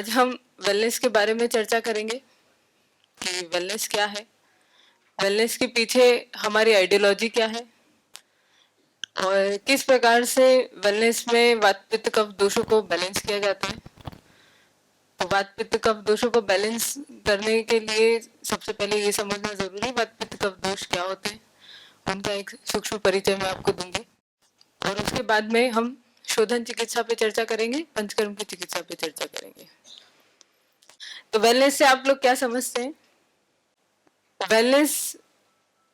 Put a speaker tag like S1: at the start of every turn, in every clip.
S1: आज हम वेलनेस के बारे में चर्चा करेंगे कि वेलनेस क्या है, वेलनेस के पीछे हमारी आइडियोलॉजी क्या है और किस प्रकार से वेलनेस में वात पित्त कफ दोषों को बैलेंस किया जाता है। तो वात पित्त कफ दोषों को बैलेंस करने के लिए सबसे पहले ये समझना जरूरी है वात पित्त कफ दोष क्या होते हैं, उनका एक सूक्ष्म परिचय मैं आपको दूंगी और उसके बाद में हम शोधन चिकित्सा पे चर्चा करेंगे, पंचकर्म की चिकित्सा पे चर्चा करेंगे। तो वेलनेस से आप लोग क्या समझते हैं? वेलनेस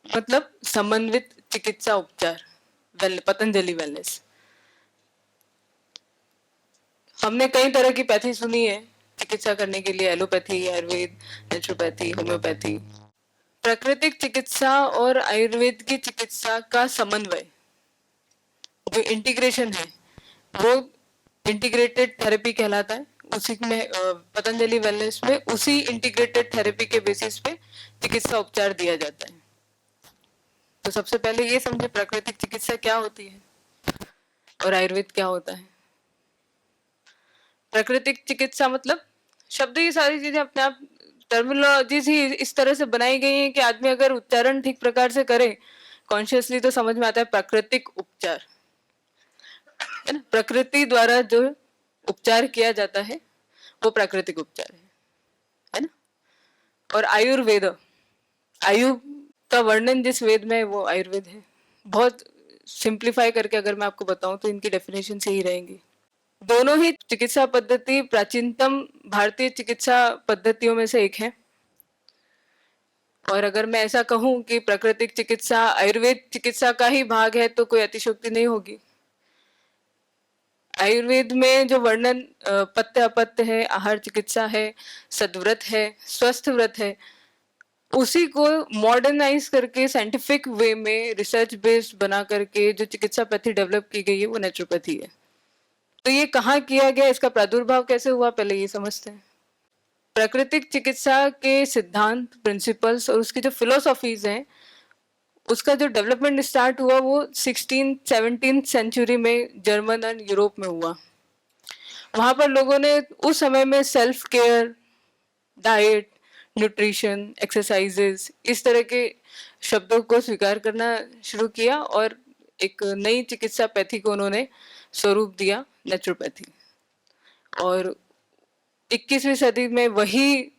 S1: मतलब समन्वित चिकित्सा उपचार, पतंजलि वेलनेस। हमने कई तरह की पैथी सुनी है चिकित्सा करने के लिए, एलोपैथी, आयुर्वेद, नेचुरोपैथी, होम्योपैथी। प्राकृतिक चिकित्सा और आयुर्वेद की चिकित्सा का समन्वय, जो इंटीग्रेशन है, वो इंटीग्रेटेड थेरेपी कहलाता है। उसी में पतंजलि वेलनेस में उसी इंटीग्रेटेड थेरेपी के बेसिस पे चिकित्सा उपचार दिया जाता है। तो सबसे पहले ये समझे प्राकृतिक चिकित्सा क्या होती है और आयुर्वेद क्या होता है। प्राकृतिक चिकित्सा मतलब शब्द, ये सारी चीजें अपने आप टर्मिनोलॉजीज ही इस तरह से बनाई गई है कि आदमी अगर उच्चारण ठीक प्रकार से करे कॉन्शियसली तो समझ में आता है प्राकृतिक उपचार, है ना। प्रकृति द्वारा जो उपचार किया जाता है वो प्राकृतिक उपचार है ना। और आयुर्वेद, आयु का वर्णन जिस वेद में है वो आयुर्वेद है। बहुत सिंप्लीफाई करके अगर मैं आपको बताऊं तो इनकी डेफिनेशन से ही रहेंगी। दोनों ही चिकित्सा पद्धति प्राचीनतम भारतीय चिकित्सा पद्धतियों में से एक है। और अगर मैं ऐसा कहूं कि प्राकृतिक चिकित्सा आयुर्वेद चिकित्सा का ही भाग है तो कोई अतिशयोक्ति नहीं होगी। आयुर्वेद में जो वर्णन पथ्य अपत्य है, आहार चिकित्सा है, सद्व्रत है, स्वस्थ व्रत है, उसी को मॉडर्नाइज करके साइंटिफिक वे में रिसर्च बेस्ड बना करके जो चिकित्सा पैथी डेवलप की गई है वो नेचुरोपैथी है। तो ये कहाँ किया गया, इसका प्रादुर्भाव कैसे हुआ, पहले ये समझते हैं। प्राकृतिक चिकित्सा के सिद्धांत, प्रिंसिपल्स और उसकी जो फिलोसॉफीज हैं, उसका जो डेवलपमेंट स्टार्ट हुआ वो 16th-17th सेंचुरी में जर्मन और यूरोप में हुआ। वहां पर लोगों ने उस समय में self care, diet, nutrition, exercises, इस तरह के शब्दों को स्वीकार करना शुरू किया और एक नई चिकित्सा पैथी को उन्होंने स्वरूप दिया, नेचुरोपैथी। और 21वीं सदी में वही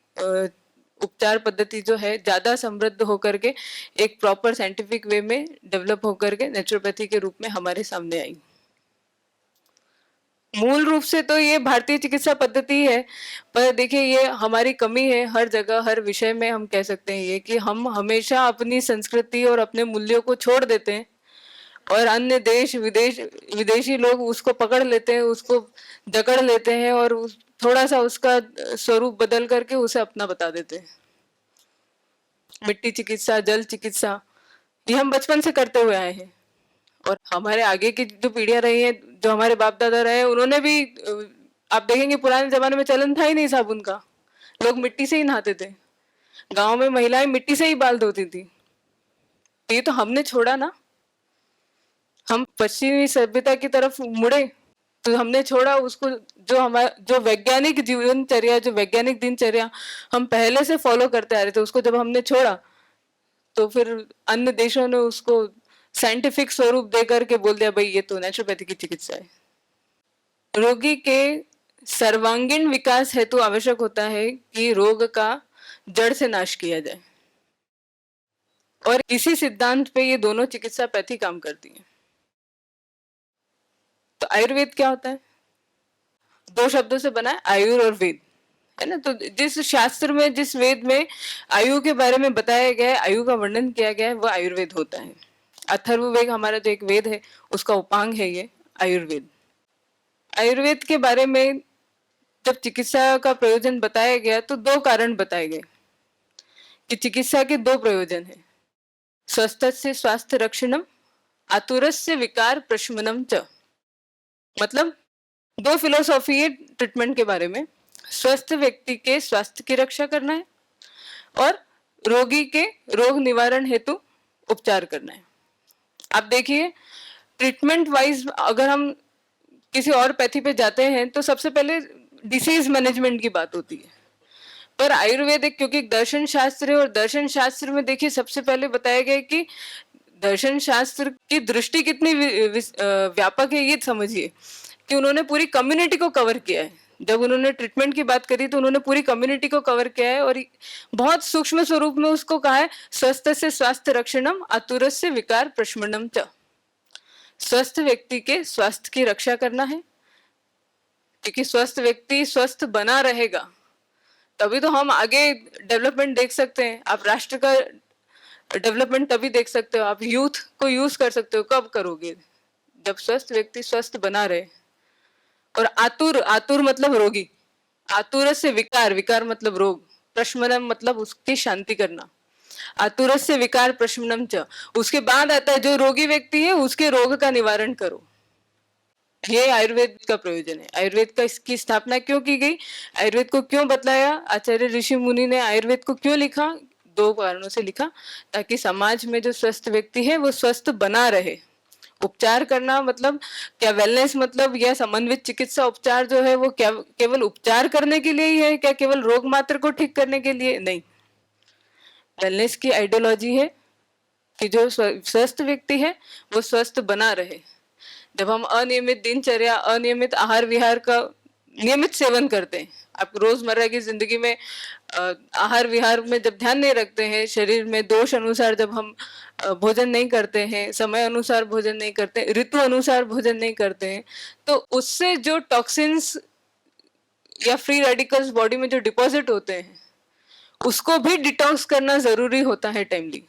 S1: उपचार पद्धति जो है ज्यादा समृद्ध होकर के एक प्रॉपर साइंटिफिक वे में डेवलप होकर के नेचुरोपैथी के रूप में हमारे सामने आई। मूल रूप से तो ये भारतीय चिकित्सा पद्धति है, पर देखिए ये हमारी कमी है हर जगह, हर विषय में हम कह सकते हैं ये कि हम हमेशा अपनी संस्कृति और अपने मूल्यों को छोड़ देते हैं और अन्य देश विदेशी लोग उसको पकड़ लेते हैं, उसको जकड़ लेते हैं और थोड़ा सा उसका स्वरूप बदल करके उसे अपना बता देते हैं। मिट्टी चिकित्सा, जल चिकित्सा, ये हम बचपन से करते हुए आए हैं और हमारे आगे की जो पीढ़ियां रही हैं, जो हमारे बाप दादा रहे, उन्होंने भी आप देखेंगे पुराने जमाने में चलन था ही नहीं साबुन का, लोग मिट्टी से ही नहाते थे, गांव में महिलाएं मिट्टी से ही बाल धोती थी। तो ये तो हमने छोड़ा ना, हम पश्चिमी सभ्यता की तरफ मुड़े तो हमने छोड़ा उसको, जो हमारा जो वैज्ञानिक जीवनचर्या, जो वैज्ञानिक दिनचर्या हम पहले से फॉलो करते आ रहे थे, उसको जब हमने छोड़ा तो फिर अन्य देशों ने उसको साइंटिफिक स्वरूप दे करके बोल दिया भाई ये तो नेचुरोपैथी की चिकित्सा है। रोगी के सर्वांगीण विकास हेतु आवश्यक होता है कि रोग का जड़ से नाश किया जाए और इसी सिद्धांत पे ये दोनों चिकित्सा पैथी काम करती है। तो आयुर्वेद क्या होता है? दो शब्दों से बना है, आयुर और वेद, है ना। तो जिस शास्त्र में, जिस वेद में आयु के बारे में बताया गया है, आयु का वर्णन किया गया है, वो आयुर्वेद होता है। अथर्ववेद हमारा जो एक वेद है उसका उपांग है ये आयुर्वेद। आयुर्वेद के बारे में जब चिकित्सा का प्रयोजन बताया गया तो दो कारण बताए गए कि चिकित्सा के दो प्रयोजन है, स्वस्थस्य स्वास्थ्य रक्षणम, आतुरस्य विकार प्रशमनम च। मतलब दो फिलोसॉफी है ट्रीटमेंट के बारे में, स्वस्थ व्यक्ति के स्वास्थ्य की रक्षा करना है और रोगी के रोग निवारण हेतु उपचार करना है। आप देखिए ट्रीटमेंट वाइज अगर हम किसी और पैथी पे जाते हैं तो सबसे पहले डिसीज मैनेजमेंट की बात होती है। पर आयुर्वेद एक क्योंकि दर्शन शास्त्र है, और दर्शन शास्त्र में देखिए सबसे पहले बताया गया है कि दर्शन शास्त्र की दृष्टि कितनी व्यापक है, ये समझिए कि उन्होंने पूरी कम्युनिटी को कवर किया है। जब उन्होंने ट्रीटमेंट की बात करी तो उन्होंने पूरी कम्युनिटी को कवर किया है, और बहुत सूक्ष्म स्वरूप में उसको कहा है, स्वस्थ से स्वास्थ्य रक्षणम आतुरस्य विकार प्रशमनम च। स्वस्थ व्यक्ति के स्वास्थ्य की रक्षा करना है, क्योंकि स्वस्थ व्यक्ति स्वस्थ बना रहेगा तभी तो हम आगे डेवलपमेंट देख सकते हैं। आप राष्ट्र का डेवलपमेंट तभी देख सकते हो, आप यूथ को यूज कर सकते हो, कब करोगे? जब स्वस्थ व्यक्ति स्वस्थ बना रहे। और आतुर, आतुर मतलब रोगी, आतुर से विकार, विकार मतलब रोग, प्रशमनम मतलब उसकी शांति करना। आतुर से विकार प्रशमनम च, उसके बाद आता है जो रोगी व्यक्ति है उसके रोग का निवारण करो। ये आयुर्वेद का प्रयोजन है। आयुर्वेद का इसकी स्थापना क्यों की गई, आयुर्वेद को क्यों बतलाया, आचार्य ऋषि मुनि ने आयुर्वेद को क्यों लिखा? दो कारणों से लिखा, ताकि समाज में जो स्वस्थ व्यक्ति है वो स्वस्थ बना रहे। उपचार करना मतलब क्या, वेलनेस मतलब या समन्वित चिकित्सा उपचार जो है वो क्या केवल उपचार करने के लिए ही है क्या, केवल रोग मात्र को ठीक करने के लिए? नहीं। वेलनेस की आइडियोलॉजी है कि जो स्वस्थ व्यक्ति है वो स्वस्थ बना रहे। जब हम अनियमित दिनचर्या, अनियमित आहार विहार का नियमित सेवन करते हैं, आप रोजमर्रा की जिंदगी में आहार विहार में जब ध्यान नहीं रखते हैं, शरीर में दोष अनुसार जब हम भोजन नहीं करते हैं, समय अनुसार भोजन नहीं करते, ऋतु अनुसार भोजन नहीं करते हैं, तो उससे जो टॉक्सिन्स या फ्री रेडिकल्स बॉडी में जो डिपॉजिट होते हैं उसको भी डिटॉक्स करना जरूरी होता है टाइमली।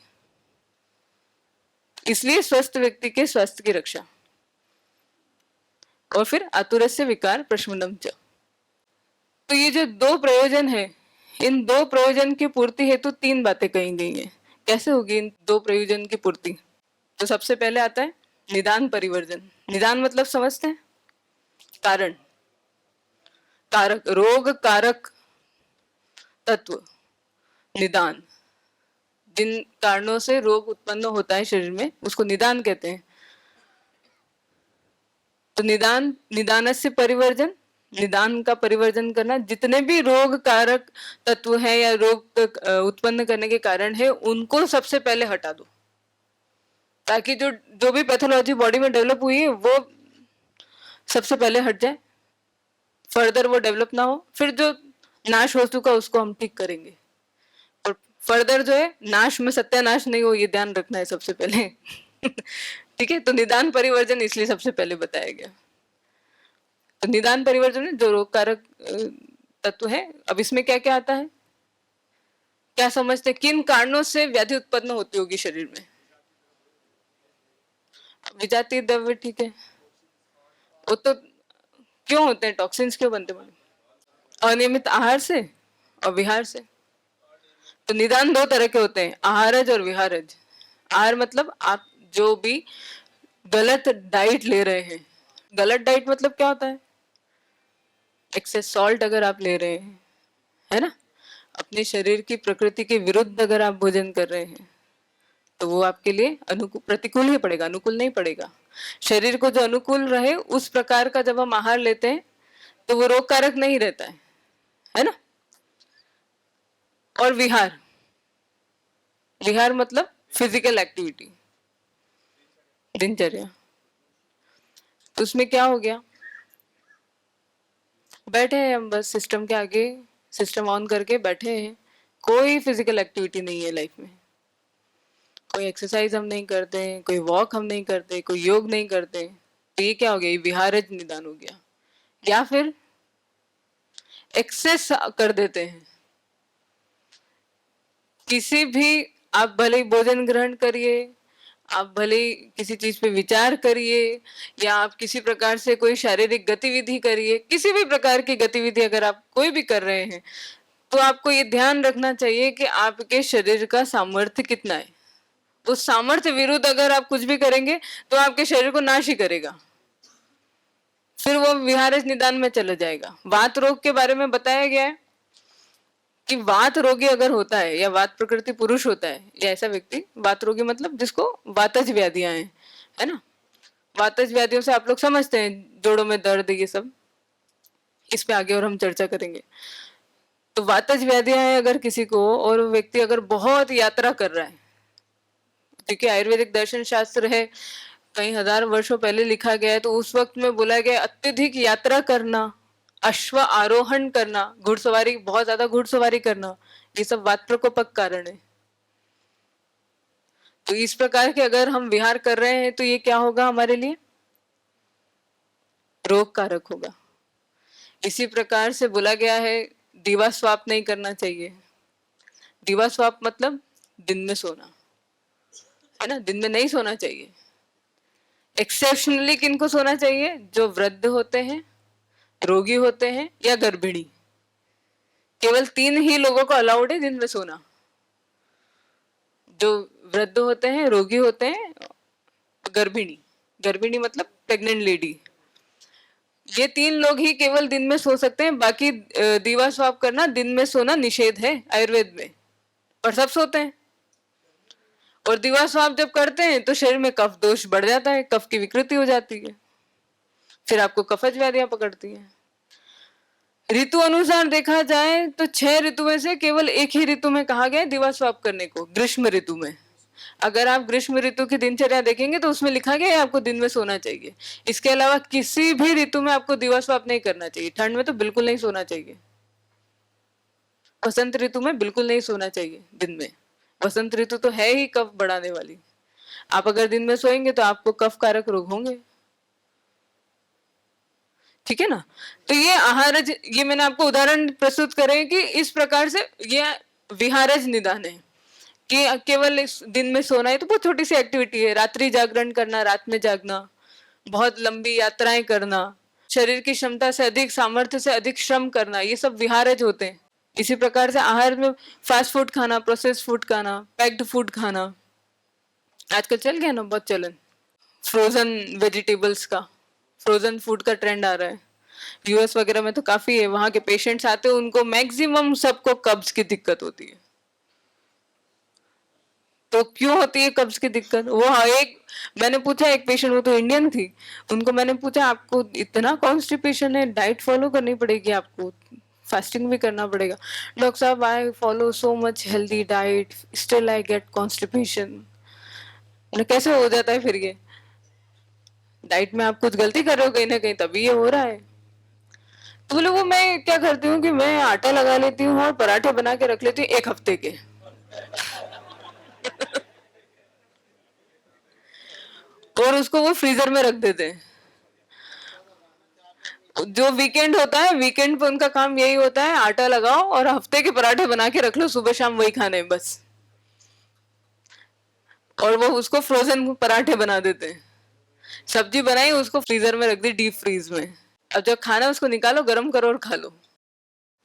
S1: इसलिए स्वस्थ व्यक्ति के स्वास्थ्य की रक्षा। और फिर आतुरस्य विकार प्रशमनम च। तो ये जो दो प्रयोजन है, इन दो प्रयोजन की पूर्ति हेतु तीन बातें कही गई हैं। कैसे होगी इन दो प्रयोजन की पूर्ति? तो सबसे पहले आता है निदान परिवर्जन। निदान मतलब समझते हैं, कारण, कारक, रोग कारक तत्व, निदान। जिन कारणों से रोग उत्पन्न होता है शरीर में उसको निदान कहते हैं। तो निदान, निदानस्य परिवर्जन, निदान का परिवर्जन करना। जितने भी रोग कारक तत्व हैं या रोग उत्पन्न करने के कारण है उनको सबसे पहले हटा दो, ताकि जो जो भी पैथोलॉजी बॉडी में डेवलप हुई है वो सबसे पहले हट जाए, फर्दर वो डेवलप ना हो। फिर जो नाश हो चुका उसको हम ठीक करेंगे, और फर्दर जो है नाश में सत्यानाश नहीं हो, ये ध्यान रखना है सबसे पहले। ठीक है, तो निदान परिवर्जन इसलिए सबसे पहले बताया गया। तो निदान परिवर्जन है जो रोग कारक तत्व है। अब इसमें क्या क्या आता है, क्या समझते, किन कारणों से व्याधि उत्पन्न होती होगी शरीर में? विजातीय द्रव्य, ठीक है, वो तो क्यों होते हैं, टॉक्सिन्स क्यों बनते हैं? अनियमित आहार से और विहार से। तो निदान दो तरह के होते हैं, आहारज और विहारज। आहार मतलब आप जो भी गलत डाइट ले रहे हैं। गलत डाइट मतलब क्या होता है? एक्सेस सॉल्ट अगर आप ले रहे हैं, है ना, अपने शरीर की प्रकृति के विरुद्ध अगर आप भोजन कर रहे हैं तो वो आपके लिए अनुकूल, प्रतिकूल ही पड़ेगा, अनुकूल नहीं पड़ेगा। शरीर को जो अनुकूल रहे उस प्रकार का जब हम आहार लेते हैं तो वो रोग कारक नहीं रहता है ना। और विहार, विहार मतलब फिजिकल एक्टिविटी, दिनचर्या। तो उसमें क्या हो गया, बैठे हैं हम बस सिस्टम के आगे, सिस्टम ऑन करके बैठे हैं, कोई फिजिकल एक्टिविटी नहीं है लाइफ में, कोई एक्सरसाइज हम नहीं करते हैं, कोई वॉक हम नहीं करते, कोई योग नहीं करते। तो ये क्या हो गया, ये विहारज निदान हो गया। या फिर एक्सेस कर देते हैं, किसी भी, आप भले ही भोजन ग्रहण करिए, आप भले ही किसी चीज पे विचार करिए, या आप किसी प्रकार से कोई शारीरिक गतिविधि करिए, किसी भी प्रकार की गतिविधि अगर आप कोई भी कर रहे हैं तो आपको ये ध्यान रखना चाहिए कि आपके शरीर का सामर्थ्य कितना है। उस सामर्थ्य विरुद्ध अगर आप कुछ भी करेंगे तो आपके शरीर को नाश ही करेगा, फिर वो विहारज निदान में चला जाएगा। वात रोग के बारे में बताया गया है कि वात रोगी अगर होता है या वात प्रकृति पुरुष होता है या ऐसा व्यक्ति, वात रोगी मतलब जिसको वातज व्याधियां हैं, है ना। वातज व्याधियों से आप लोग समझते हैं, जोड़ों में दर्द, ये सब, इस पे आगे और हम चर्चा करेंगे। तो वातज व्याधियां हैं अगर किसी को, और वो व्यक्ति अगर बहुत यात्रा कर रहा है, क्योंकि आयुर्वेदिक दर्शन शास्त्र है कई हजार वर्षों पहले लिखा गया है, तो उस वक्त में बोला गया अत्यधिक यात्रा करना, अश्व आरोहण करना, घुड़सवारी, बहुत ज्यादा घुड़सवारी करना, ये सब वात प्रकोपक कारण है। तो इस प्रकार के अगर हम विहार कर रहे हैं तो ये क्या होगा हमारे लिए, रोग कारक होगा। इसी प्रकार से बोला गया है दीवा स्वाप नहीं करना चाहिए। दीवा स्वाप मतलब दिन में सोना, है ना, दिन में नहीं सोना चाहिए। एक्सेप्शनली किनको सोना चाहिए, जो वृद्ध होते हैं, रोगी होते हैं या गर्भिणी, केवल 3 ही लोगों को अलाउड है दिन में सोना। जो वृद्ध होते हैं, रोगी होते हैं, गर्भिणी, गर्भिणी मतलब प्रेग्नेंट लेडी, ये 3 लोग ही केवल दिन में सो सकते हैं। बाकी दीवा स्वाप करना, दिन में सोना निषेध है आयुर्वेद में, पर सब सोते हैं। और दीवा स्वाप जब करते हैं तो शरीर में कफ दोष बढ़ जाता है, कफ की विकृति हो जाती है, फिर आपको कफज व्याधियां पकड़ती हैं। ऋतु अनुसार देखा जाए तो 6 ऋतु में से केवल एक ही ऋतु में कहा गया है दिवा स्वाप करने को, ग्रीष्म ऋतु में। अगर आप ग्रीष्म ऋतु की दिनचर्या देखेंगे तो उसमें लिखा गया है आपको दिन में सोना चाहिए। इसके अलावा किसी भी ऋतु में आपको दिवा स्वाप नहीं करना चाहिए। ठंड में तो बिल्कुल नहीं सोना चाहिए, वसंत ऋतु में बिल्कुल नहीं सोना चाहिए दिन में। वसंत ऋतु तो है ही कफ बढ़ाने वाली, आप अगर दिन में सोएंगे तो आपको कफ कारक रोग होंगे, ठीक है ना। तो ये आहारज, ये मैंने आपको उदाहरण प्रस्तुत करे कि इस प्रकार से ये विहारज निदान है कि केवल इस दिन में सोना है तो बहुत छोटी सी एक्टिविटी है। रात्रि जागरण करना, रात में जागना, बहुत लंबी यात्राएं करना, शरीर की क्षमता से अधिक, सामर्थ्य से अधिक श्रम करना, ये सब विहारज होते हैं। इसी प्रकार से आहार में फास्ट फूड खाना, प्रोसेस फूड खाना, पैक्ड फूड खाना, आजकल चल गया ना बहुत चलन, फ्रोजन वेजिटेबल्स का, फ्रोजन फूड का ट्रेंड आ रहा है। यूएस वगैरह में तो काफी है, वहां के पेशेंट्स आते हैं, उनको मैक्सिमम सबको कब्ज की दिक्कत होती है। तो क्यों होती है कब्ज की दिक्कत, वो एक, मैंने पूछा एक पेशेंट, वो तो इंडियन थी, उनको मैंने पूछा आपको इतना कॉन्स्टिपेशन है, डाइट फॉलो करनी पड़ेगी आपको, फास्टिंग भी करना पड़ेगा। डॉक्टर साहब I follow so much healthy diet, still I get constipation. कैसे हो जाता है फिर ये, डाइट में आप कुछ गलती कर रहे हो कहीं ना कहीं, तभी ये हो रहा है। तो बोले वो मैं क्या करती हूँ कि मैं आटा लगा लेती हूँ और पराठे बना के रख लेती हूँ 1 हफ्ते के। और उसको वो फ्रीजर में रख देते हैं। जो वीकेंड होता है, वीकेंड पे उनका काम यही होता है, आटा लगाओ और हफ्ते के पराठे बना के रख लो, सुबह शाम वही खाने बस। और वो उसको फ्रोजन पराठे बना देते हैं। सब्जी बनाई, उसको फ्रीजर में रख दी, डीप फ्रीज में। अब जब खाना उसको निकालो, गर्म करो और खा लो।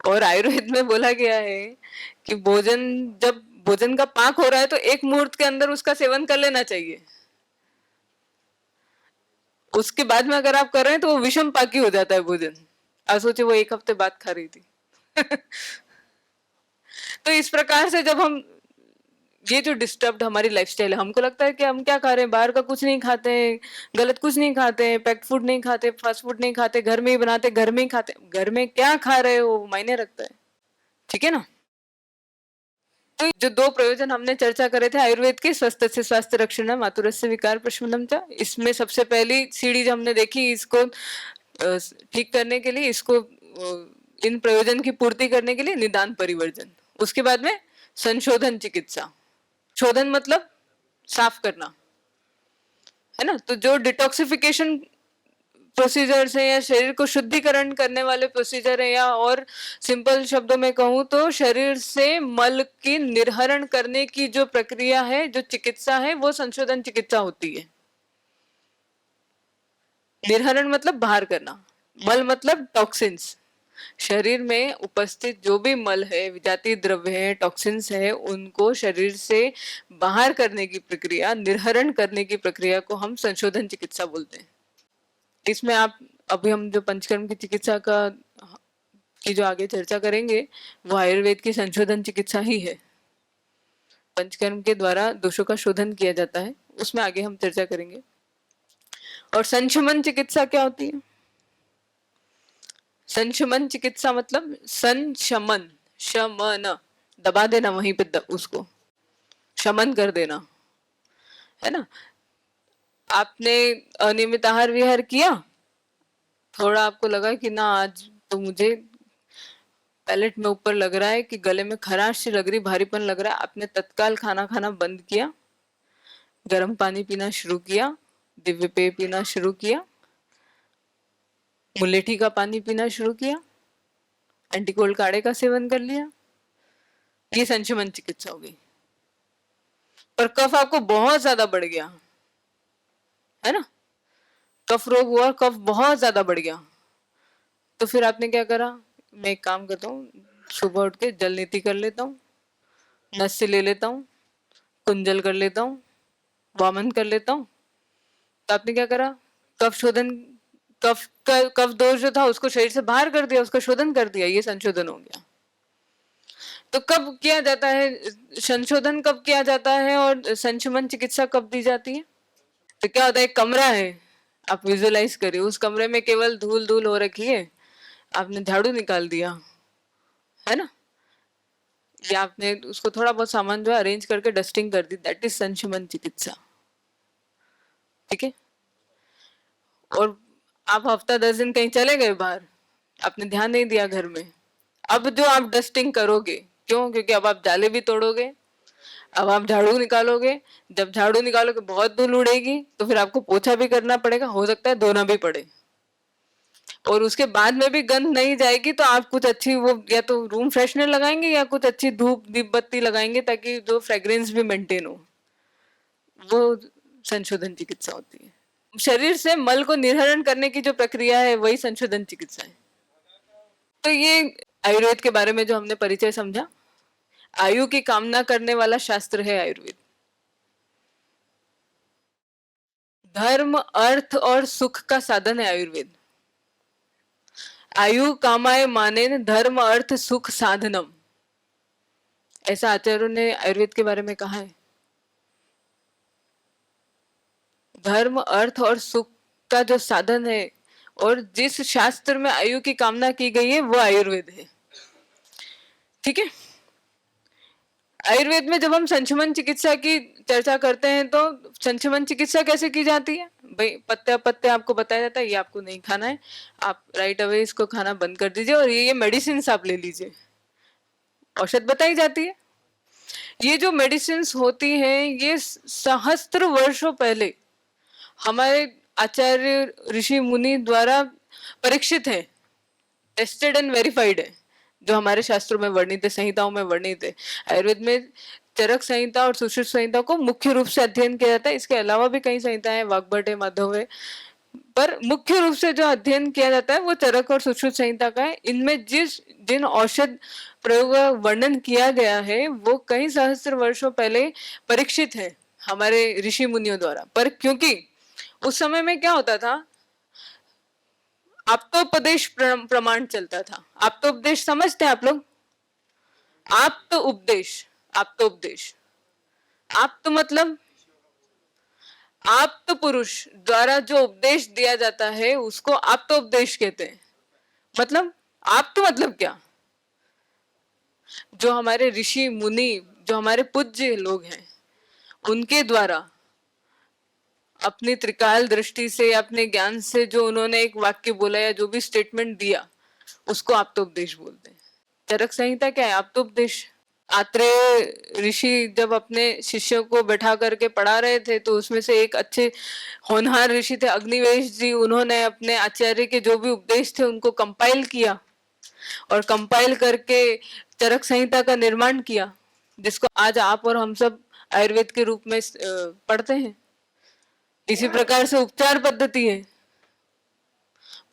S1: और आयुर्वेद में बोला गया है कि भोजन, जब भोजन का पाक हो रहा है तो 1 मुहूर्त के अंदर उसका सेवन कर लेना चाहिए। उसके बाद में अगर आप कर रहे हैं तो वो विषम पाकी हो जाता है भोजन। आप सोचे वो 1 हफ्ते बाद खा रही थी। तो इस प्रकार से जब हम, ये जो डिस्टर्ब्ड हमारी लाइफस्टाइल है, हमको लगता है कि हम क्या खा रहे हैं, बाहर का कुछ नहीं खाते हैं, गलत कुछ नहीं खाते हैं, पैक्ड फूड नहीं खाते, फास्ट फूड नहीं खाते, घर में ही बनाते, घर में ही खाते, घर में क्या खा रहे हो मायने रखता है, ठीक है ना। तो जो 2 प्रयोजन हमने चर्चा करे थे आयुर्वेद के, स्वस्थ से स्वास्थ्य रक्षण, मातुरस्य विकार प्रशमनम च, इसमें सबसे पहली सीढ़ी जो हमने देखी, इसको ठीक करने के लिए, इसको इन प्रयोजन की पूर्ति करने के लिए निदान परिवर्जन। उसके बाद में संशोधन चिकित्सा। शोधन मतलब साफ करना, है ना। तो जो डिटॉक्सिफिकेशन प्रोसीजर्स है या शरीर को शुद्धिकरण करने वाले प्रोसीजर है, या और सिंपल शब्दों में कहूँ तो शरीर से मल की निर्हरण करने की जो प्रक्रिया है, जो चिकित्सा है, वो संशोधन चिकित्सा होती है। निर्हरण मतलब बाहर करना, मल मतलब टॉक्सिन्स। शरीर में उपस्थित जो भी मल है, विजातीय द्रव्य है, टॉक्सिन्स है, उनको शरीर से बाहर करने की प्रक्रिया, निर्हरण करने की प्रक्रिया को हम संशोधन चिकित्सा बोलते हैं। इसमें आप, अभी हम जो पंचकर्म की चिकित्सा का की जो आगे चर्चा करेंगे, वो आयुर्वेद की संशोधन चिकित्सा ही है। पंचकर्म के द्वारा दोषों का शोधन किया जाता है, उसमें आगे हम चर्चा करेंगे। और संशमन चिकित्सा क्या होती है? संशमन चिकित्सा मतलब संशमन, शमन, दबा देना वहीं पे उसको शमन कर देना, है ना। आपने अनियमित आहार विहार किया, थोड़ा आपको लगा कि ना आज तो मुझे पैलेट में ऊपर लग रहा है कि गले में खराश सी लग रही, भारीपन लग रहा है, आपने तत्काल खाना खाना बंद किया, गर्म पानी पीना शुरू किया, दिव्य पेय पीना शुरू किया, मुलेठी का पानी पीना शुरू किया, एंटीकोल्ड काढ़े का सेवन कर लिया, ये संशमन चिकित्सा हो गई। पर कफ आपको बहुत ज्यादा बढ़ गया, है ना, कफ रोग हुआ, कफ बहुत ज्यादा बढ़ गया, तो फिर आपने क्या करा, मैं एक काम करता हूँ, सुबह उठ के जल नीति कर लेता हूँ, नस्य ले लेता हूँ, कुंजल कर लेता हूँ, वामन कर लेता हूँ। तो आपने क्या करा, कफ शोधन, कफ दोष जो था उसको शरीर से बाहर कर दिया, उसका शोधन कर दिया, ये संशोधन हो गया। तो कब किया जाता है संशोधन, कब किया जाता है और संशमन चिकित्सा कब दी जाती है? तो क्या होता है, एक कमरा है, आप विजुअलाइज करिए, उस कमरे में केवल धूल धूल हो रखी है, आपने झाड़ू निकाल दिया, है ना, या आपने उसको थोड़ा बहुत सामान जो है अरेंज करके डस्टिंग कर दी, दैट इज संशमन चिकित्सा। ठीक है, और आप हफ्ता 10 दिन कहीं चले गए बाहर, आपने ध्यान नहीं दिया घर में, अब जो आप डस्टिंग करोगे, क्यों, क्योंकि अब आप जाले भी तोड़ोगे, अब आप झाड़ू निकालोगे, जब झाड़ू निकालोगे बहुत धूल उड़ेगी, तो फिर आपको पोछा भी करना पड़ेगा, हो सकता है धोना भी पड़े, और उसके बाद में भी गंध नहीं जाएगी, तो आप कुछ अच्छी वो या तो रूम फ्रेशनर लगाएंगे या कुछ अच्छी धूप दीप बत्ती लगाएंगे ताकि जो फ्रेग्रेंस भी मेंटेन हो, वो संशोधन चिकित्सा होती है। शरीर से मल को निर्हरण करने की जो प्रक्रिया है वही संशोधन चिकित्सा है। तो ये आयुर्वेद के बारे में जो हमने परिचय समझा, आयु की कामना करने वाला शास्त्र है आयुर्वेद। धर्म अर्थ और सुख का साधन है आयुर्वेद। आयु कामाय माने धर्म अर्थ सुख साधनम, ऐसा आचार्यों ने आयुर्वेद के बारे में कहा है। धर्म अर्थ और सुख का जो साधन है और जिस शास्त्र में आयु की कामना की गई है वो आयुर्वेद है। ठीक है, आयुर्वेद में जब हम संशमन चिकित्सा की चर्चा करते हैं तो संशमन चिकित्सा कैसे की जाती है, भाई पत्ते पत्ते आपको बताया जाता है, ये आपको नहीं खाना है, आप राइट अवे इसको खाना बंद कर दीजिए, और ये मेडिसिन आप ले लीजिए, औषध बताई जाती है। ये जो मेडिसिन होती हैं ये सहस्त्र वर्षों पहले हमारे आचार्य ऋषि मुनि द्वारा परीक्षित है, टेस्टेड एंड वेरीफाइड है, जो हमारे शास्त्रों में वर्णित है, संहिताओं में वर्णित है। आयुर्वेद में चरक संहिता और सुश्रुत संहिता को मुख्य रूप से अध्ययन किया जाता है, इसके अलावा भी कई संहिताएं, वाग्भट है, माधव है, पर मुख्य रूप से जो अध्ययन किया जाता है वो चरक और सुश्रुत संहिता का है। इनमें जिन औषध प्रयोग वर्णन किया गया है वो कई सहस्त्र वर्षों पहले परीक्षित है हमारे ऋषि मुनियों द्वारा। पर क्योंकि उस समय में क्या होता था, आप्तोपदेश प्रमाण चलता था। आप्तोपदेश समझते हैं आप लोग? आप्त उपदेश, आप्तोपदेश, आप्त मतलब आप्त पुरुष द्वारा जो उपदेश दिया जाता है उसको आप्तोपदेश कहते हैं। मतलब आप्त मतलब क्या, जो हमारे ऋषि मुनि, जो हमारे पूज्य लोग हैं, उनके द्वारा अपनी त्रिकाल दृष्टि से, अपने ज्ञान से जो उन्होंने एक वाक्य बोला या जो भी स्टेटमेंट दिया उसको आप्तोपदेश बोलते हैं। चरक संहिता क्या है, आप्तोपदेश। आत्रेय ऋषि जब अपने शिष्यों को बैठा करके पढ़ा रहे थे तो उसमें से एक अच्छे होनहार ऋषि थे अग्निवेश जी, उन्होंने अपने आचार्य के जो भी उपदेश थे उनको कंपाइल किया और कंपाइल करके चरक संहिता का निर्माण किया, जिसको आज आप और हम सब आयुर्वेद के रूप में पढ़ते हैं। इसी प्रकार से उपचार पद्धति है,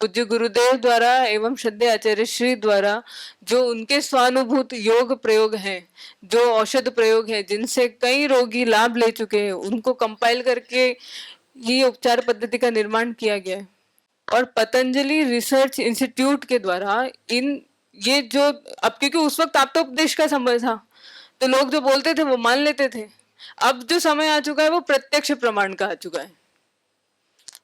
S1: पूज्य गुरुदेव द्वारा एवं श्रद्धेय आचार्य श्री द्वारा जो उनके स्वानुभूत योग प्रयोग हैं, जो औषध प्रयोग हैं, जिनसे कई रोगी लाभ ले चुके हैं, उनको कंपाइल करके ये उपचार पद्धति का निर्माण किया गया है। और पतंजलि रिसर्च इंस्टीट्यूट के द्वारा इन ये जो, अब क्योंकि उस वक्त आप्तोपदेश का समय था तो लोग जो बोलते थे वो मान लेते थे, अब जो समय आ चुका है वो प्रत्यक्ष प्रमाण का आ चुका है।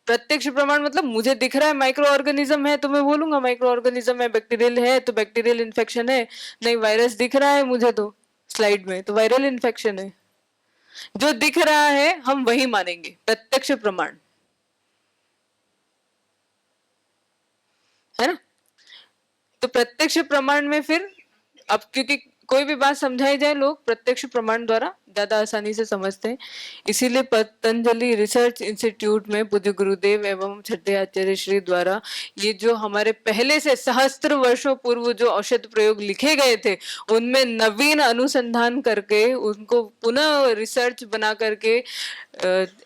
S1: प्रत्यक्ष प्रमाण मतलब मुझे दिख रहा है माइक्रो ऑर्गेनिज्म है तो मैं बोलूंगा माइक्रो ऑर्गेनिज्म है, बैक्टीरियल है तो बैक्टीरियल इन्फेक्शन है। नहीं, वायरस दिख रहा है मुझे तो स्लाइड में तो वायरल इन्फेक्शन है। जो दिख रहा है हम वही मानेंगे, प्रत्यक्ष प्रमाण, है ना। तो प्रत्यक्ष प्रमाण में फिर अब क्योंकि कोई भी बात समझाई जाए लोग प्रत्यक्ष प्रमाण द्वारा ज्यादा आसानी से समझते हैं, इसीलिए पतंजलि रिसर्च इंस्टीट्यूट में पूज्य गुरुदेव एवं छठे आचार्य श्री द्वारा ये जो हमारे पहले से सहस्त्र वर्षों पूर्व जो औषध प्रयोग लिखे गए थे उनमें नवीन अनुसंधान करके उनको पुनः रिसर्च बना करके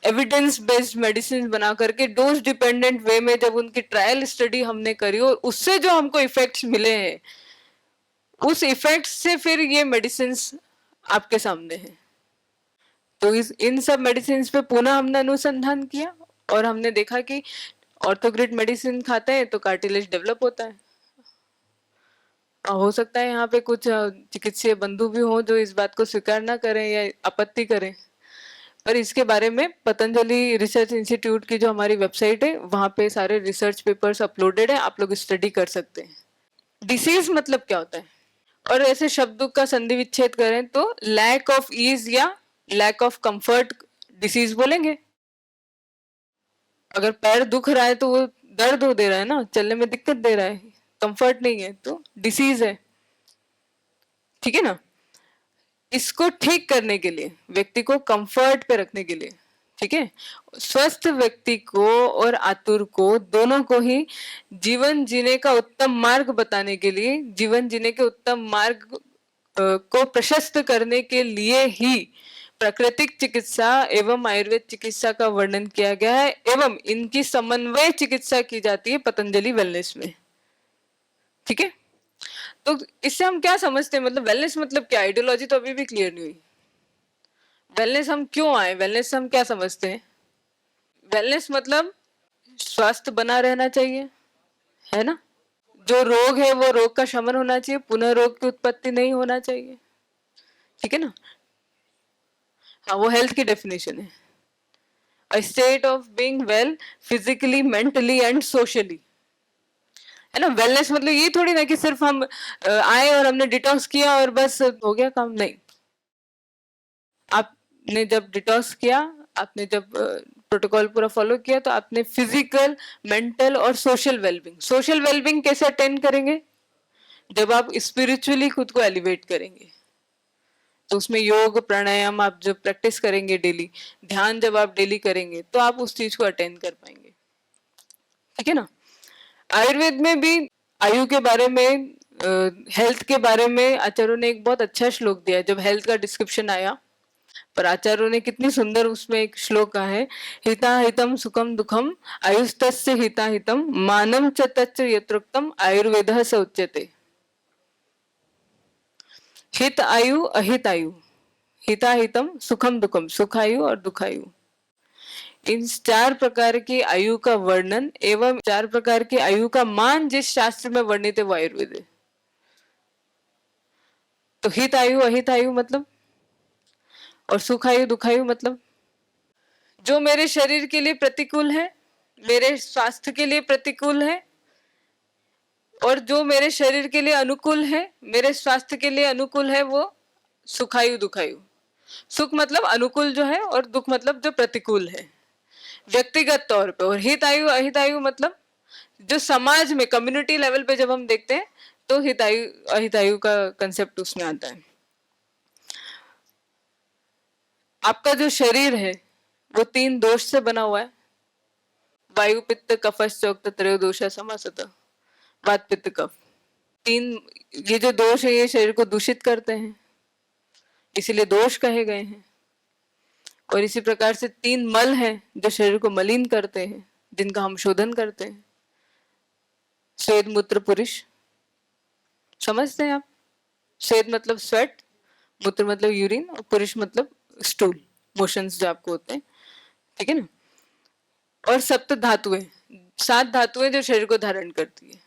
S1: एविडेंस बेस्ड मेडिसिन बना करके डोज डिपेंडेंट वे में जब उनकी ट्रायल स्टडी हमने करी और उससे जो हमको इफेक्ट्स मिले हैं उस इफेक्ट से फिर ये मेडिसिन आपके सामने है। तो इन सब मेडिसिन पे पुनः हमने अनुसंधान किया और हमने देखा कि ऑर्थोग्रिड मेडिसिन खाते हैं तो कार्टिलेज डेवलप होता है। हो सकता है यहाँ पे कुछ चिकित्सीय बंधु भी हो जो इस बात को स्वीकार ना करें या आपत्ति करें, पर इसके बारे में पतंजलि रिसर्च इंस्टीट्यूट की जो हमारी वेबसाइट है वहां पे सारे रिसर्च पेपर्स अपलोडेड है, आप लोग स्टडी कर सकते हैं। डिसीज मतलब क्या होता है, और ऐसे शब्दों का संधि विच्छेद करें तो लैक ऑफ ईज या लैक ऑफ कंफर्ट डिसीज बोलेंगे। अगर पैर दुख रहा है तो वो दर्द हो दे रहा है ना, चलने में दिक्कत दे रहा है, कंफर्ट नहीं है तो डिसीज है, ठीक है ना। इसको ठीक करने के लिए व्यक्ति को कंफर्ट पे रखने के लिए, ठीक है, स्वस्थ व्यक्ति को और आतुर को दोनों को ही जीवन जीने का उत्तम मार्ग बताने के लिए, जीवन जीने के उत्तम मार्ग को प्रशस्त करने के लिए ही प्राकृतिक चिकित्सा एवं आयुर्वेद चिकित्सा का वर्णन किया गया है एवं इनकी समन्वय चिकित्सा की जाती है पतंजलि वेलनेस में, ठीक है। तो इससे हम क्या समझते हैं, मतलब वेलनेस मतलब क्या, आइडियोलॉजी तो अभी भी क्लियर नहीं हुई। वेलनेस हम क्यों आए, वेलनेस से हम क्या समझते हैं। वेलनेस मतलब स्वास्थ्य बना रहना चाहिए, है ना। जो रोग है वो रोग का शमन होना चाहिए, पुनः रोग की उत्पत्ति नहीं होना चाहिए, ठीक है ना। हाँ, वो हेल्थ की डेफिनेशन है, अ state of being well physically mentally and socially, है ना। वेलनेस मतलब ये थोड़ी ना कि सिर्फ हम आए और हमने डिटॉक्स किया और बस हो गया काम, नहीं। आपने जब डिटॉक्स किया, आपने जब प्रोटोकॉल पूरा फॉलो किया तो आपने फिजिकल मेंटल और सोशल वेलबिंग कैसे अटेंड करेंगे, जब आप स्पिरिचुअली खुद को एलिवेट करेंगे। तो उसमें योग प्राणायाम आप जब प्रैक्टिस करेंगे डेली, ध्यान जब आप डेली करेंगे तो आप उस चीज को अटेंड कर पाएंगे, ठीक है ना। आयुर्वेद में भी आयु के बारे में, हेल्थ के बारे में आचार्यों ने एक बहुत अच्छा श्लोक दिया है। जब हेल्थ का डिस्क्रिप्शन आया पर आचार्यों ने कितनी सुंदर उसमें एक श्लोक कहा है, हिता हितम सुखम दुखम आयुस्तस्य हिता हितम मानम च तच्च यत्रोक्तम आयुर्वेदः स उच्यते। हित आयु अहित आयु, हिता हितम सुखम दुखम, सुखायु और दुखायु, इन चार प्रकार की आयु का वर्णन एवं चार प्रकार की आयु का मान जिस शास्त्र में वर्णित है वो आयुर्वेद है। तो हित आयु अहित आयु मतलब, और सुखायु दुखायु मतलब जो मेरे शरीर के लिए प्रतिकूल है, मेरे स्वास्थ्य के लिए प्रतिकूल है, और जो मेरे शरीर के लिए अनुकूल है, मेरे स्वास्थ्य के लिए अनुकूल है, वो सुखायु दुखायु। सुख मतलब अनुकूल जो है और दुख मतलब जो प्रतिकूल है व्यक्तिगत तौर पे, और हितायु अहितायु मतलब जो समाज में कम्युनिटी लेवल पे जब हम देखते हैं तो हितायु अहितायु का कंसेप्ट उसमें आता है। आपका जो शरीर है वो तीन दोष से बना हुआ है, वायु पित्त कफश चौक्त त्रयोदोषा समासतः, वात पित्त कफ। तीन ये जो दोष है ये शरीर को दूषित करते हैं, इसीलिए दोष कहे गए हैं। और इसी प्रकार से तीन मल हैं जो शरीर को मलिन करते हैं, जिनका हम शोधन करते हैं। स्वेद मूत्र पुरुष, समझते हैं आप। स्वेद मतलब स्वेट, मूत्र मतलब यूरिन, और पुरुष मतलब स्टूल, मोशंस जो आपको होते हैं, ठीक है ना। और सप्त धातुएं, सात धातुएं जो शरीर को धारण करती है।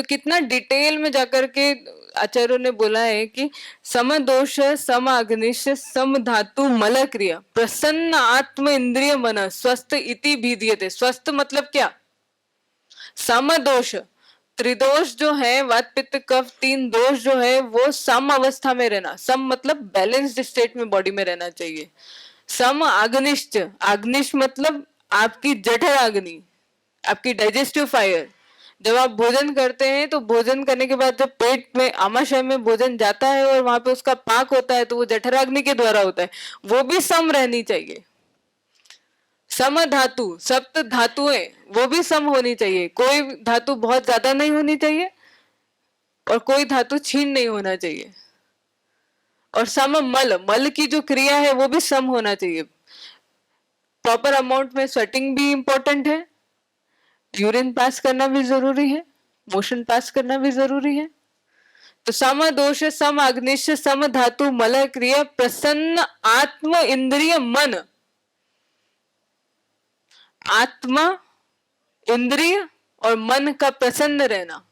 S1: तो कितना डिटेल में जाकर के आचार्यों ने बोला है कि सम दोष सम अग्निश सम धातु मल क्रिया प्रसन्न आत्म इंद्रिय मन स्वस्थ इति भीद्यते। स्वस्थ मतलब क्या? सम दोष, त्रिदोष जो है वात पित्त कफ, तीन दोष जो है वो सम अवस्था में रहना। सम मतलब बैलेंस्ड स्टेट में बॉडी में रहना चाहिए। सम अग्निश्च, अग्निश मतलब आपकी जठर अग्नि, आपकी डाइजेस्टिव फायर। जब आप भोजन करते हैं तो भोजन करने के बाद जब पेट में आमाशय में भोजन जाता है और वहां पे उसका पाक होता है तो वो जठराग्नि के द्वारा होता है, वो भी सम रहनी चाहिए। सम धातु, सप्त धातुएं वो भी सम होनी चाहिए। कोई धातु बहुत ज्यादा नहीं होनी चाहिए और कोई धातु छीन नहीं होना चाहिए। और सम मल, मल की जो क्रिया है वो भी सम होना चाहिए। प्रॉपर अमाउंट में स्वेटिंग भी इंपॉर्टेंट है, यूरिन पास करना भी जरूरी है, मोशन पास करना भी जरूरी है। तो सम दोष सम अग्निश सम धातु मल क्रिया प्रसन्न आत्म इंद्रिय मन। आत्मा, इंद्रिय और मन का प्रसन्न रहना,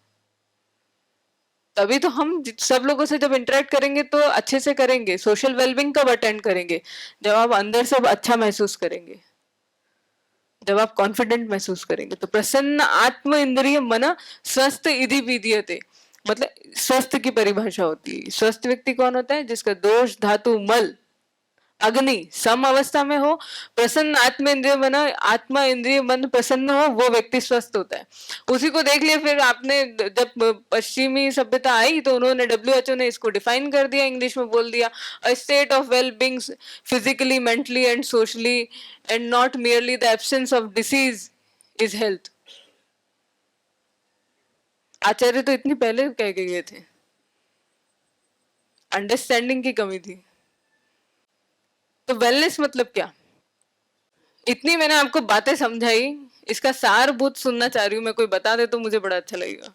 S1: तभी तो हम सब लोगों से जब इंटरेक्ट करेंगे तो अच्छे से करेंगे। सोशल वेलबिंग कब अटेंड करेंगे? जब आप अंदर से अच्छा महसूस करेंगे, जब आप कॉन्फिडेंट महसूस करेंगे। तो प्रसन्न आत्म इंद्रिय मन स्वस्थ इधि विधीयते, मतलब स्वस्थ की परिभाषा होती है। स्वस्थ व्यक्ति कौन होता है? जिसका दोष धातु मल अग्नि सम अवस्था में हो, प्रसन्न आत्म इंद्रिय मन, आत्मा इंद्रिय मन प्रसन्न हो, वो व्यक्ति स्वस्थ होता है। उसी को देख लिया फिर आपने, जब पश्चिमी सभ्यता आई तो उन्होंने WHO ने इसको डिफाइन कर दिया, इंग्लिश में बोल दिया, a state of well being physically mentally and socially and not merely the absence of disease is health. आचार्य तो इतनी पहले कह के गए थे, अंडरस्टैंडिंग की कमी थी। तो वेलनेस मतलब क्या? इतनी मैंने आपको बातें समझाई, इसका सारभूत सुनना चाह रही हूँ मैं, कोई बता दे तो मुझे बड़ा अच्छा लगेगा।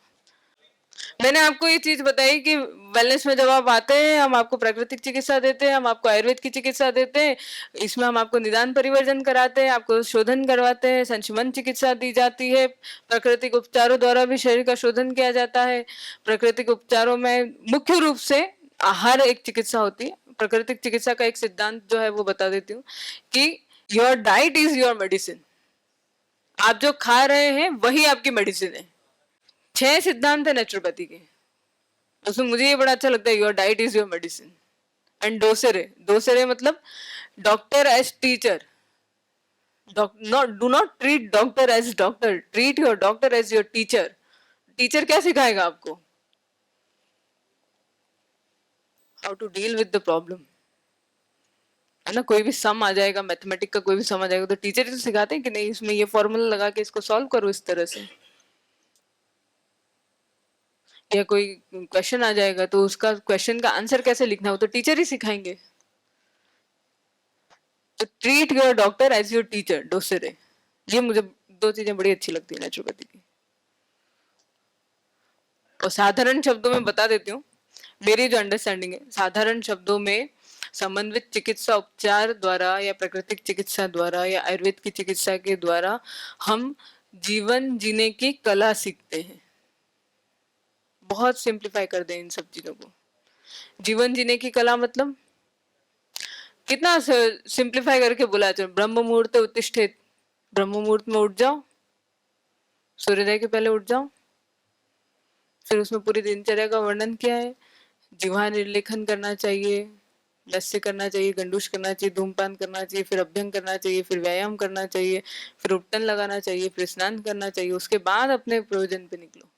S1: मैंने आपको ये चीज बताई कि वेलनेस में जब आप आते हैं हम आपको प्राकृतिक चिकित्सा देते हैं, हम आपको आयुर्वेद की चिकित्सा देते हैं, इसमें हम आपको निदान परिवर्जन कराते हैं, आपको शोधन करवाते हैं, संशमन चिकित्सा दी जाती है, प्राकृतिक उपचारों द्वारा भी शरीर का शोधन किया जाता है। प्राकृतिक उपचारों में मुख्य रूप से आहार एक चिकित्सा होती है। प्राकृतिक चिकित्सा का एक सिद्धांत जो है वो बता देती हूँ कि your diet is your medicine. आप जो खा रहे हैं वही आपकी मेडिसिन है। 6 सिद्धांत है नेचुरोपैथी के, उसमें मुझे ये बड़ा अच्छा लगता है, your diet is your medicine. And डोसेरे, डोसेरे मतलब doctor as teacher. Do not treat doctor as doctor, treat your doctor as your teacher. Teacher क्या सिखाएगा आपको? How to deal with the problem, है ना। कोई भी सम आ जाएगा, मैथमेटिक का कोई भी सम आ जाएगा तो टीचर तो सिखाते हैं कि नहीं इसमें ये फॉर्मूला लगा के इसको सॉल्व करो इस तरह से। या कोई क्वेश्चन आ जाएगा तो उसका क्वेश्चन का आंसर कैसे लिखना हो तो टीचर ही सिखाएंगे। तो treat your doctor as your teacher, डोसेरे। ये मुझे 2 चीजें बड़ी अच्छी लगती है नेचुरोपैथी की। और साधारण शब्दों में बता देती हूँ, मेरी जो अंडरस्टैंडिंग है, साधारण शब्दों में समन्वित चिकित्सा उपचार द्वारा या प्राकृतिक चिकित्सा द्वारा या आयुर्वेद की चिकित्सा के द्वारा हम जीवन जीने की कला सीखते हैं। बहुत सिंप्लीफाई कर दें इन सब चीजों को। जीवन जीने की कला मतलब कितना सिंप्लीफाई करके बोला जाए, ब्रह्म मुहूर्त उत्तिष्ठेत, ब्रह्म मुहूर्त में उठ जाओ, सूर्योदय के पहले उठ जाओ। फिर उसमें पूरी दिनचर्या का वर्णन किया है। जिह्वा निर्लेखन करना चाहिए, लस्य करना चाहिए, गंडूश करना चाहिए, धूमपान करना चाहिए, फिर अभ्यंग करना चाहिए, फिर व्यायाम करना चाहिए, फिर उपटन लगाना चाहिए, फिर स्नान करना चाहिए। उसके बाद अपने प्रयोजन पे निकलो।